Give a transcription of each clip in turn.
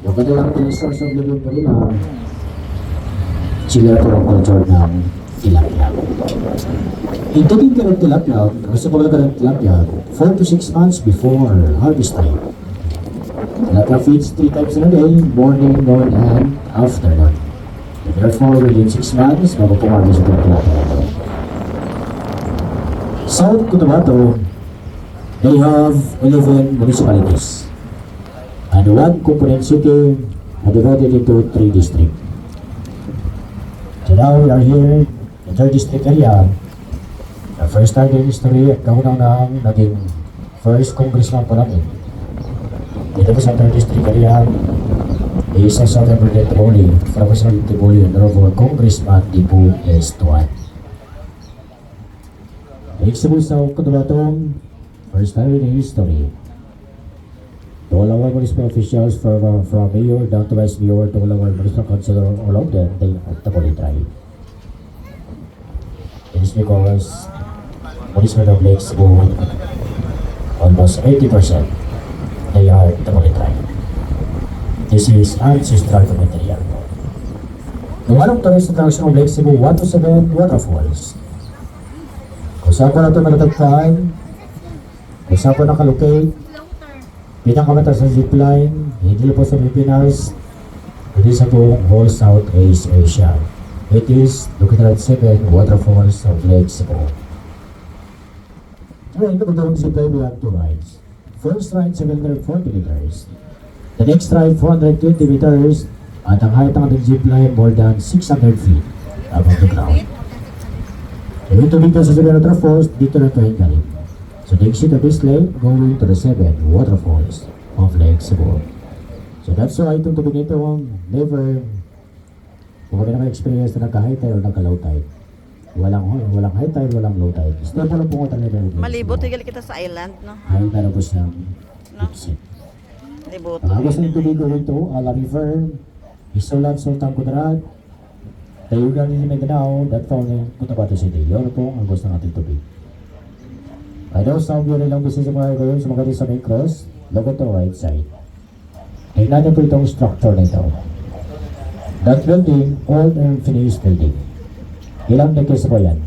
Yung kanilang source of living pa rin sila ito ang culture ng tilapia. Ito din ka ng tilapia, gusto ko lang ka ng tilapia, 4 to 6 months before harvest time. Tilapia feeds 3 times in a day, morning, noon, and afternoon. Therefore, within 6 months, bago pumarvest ito ng tilapia. South Cotabato, they have 11 municipalities. And one component city are divided into 3 districts. So now we are here in 3rd district area. The first time in history at kaunang nang naging first congressman po namin. Dito po sa 3rd district area, isa sa Representative Tiboli, Professor Tiboli, Honorable Congressman Dibu Estuan. Next po sa Cotabato, first time in history. To all our municipal officials from mayor down to vice mayor to all our municipal councilor, all of them, they are Tiboli tribe. It is because municipal of Lake Cebu, almost 80%, they are Tiboli tribe. This is ancestral material. The one of tourist attraction of Lake Cebu, 1 to 7 waterfalls. Kung saan po natin matatagpuan, kung saan po nakalocate, pinakamataas sa zipline, hindi po sa Pilipinas, hindi sa buong whole Southeast Asia. It is located at 7 waterfalls of Lake Cebu. Ngayon, kapag ang zipline, we have 2 rides. First ride, 740 meters. The next ride, 420 meters. At ang height ng ating zipline, more than 600 feet above the ground. So, ito dito sa 7 waterfalls, dito na ito yung galing. So the exit of this lake going to the 7 waterfalls of Lake Cebu. So that's why itong tubig nito never kung kami naka-experience na nagka-high tide o nagka-low tide. Walang high tide, walang low tide. Step po lang po ko talaga. Malibot, tigal kita sa island, no? High tide po siyang exit. Malibot. Ang agos ng tubig ko ito, Ala River, Isolan, Sultan Kudarat, Tayugan ni Mindanao, that found in Cotabato City. Yun po ang agos ng ating tubig. I know some of you nilang business mga kayo sa mga sa main cross, look at the right side. Tingnan niyo po itong structure na ito. That building, old and finished building. Ilang decades po yan?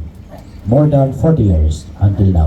More than 40 years until now.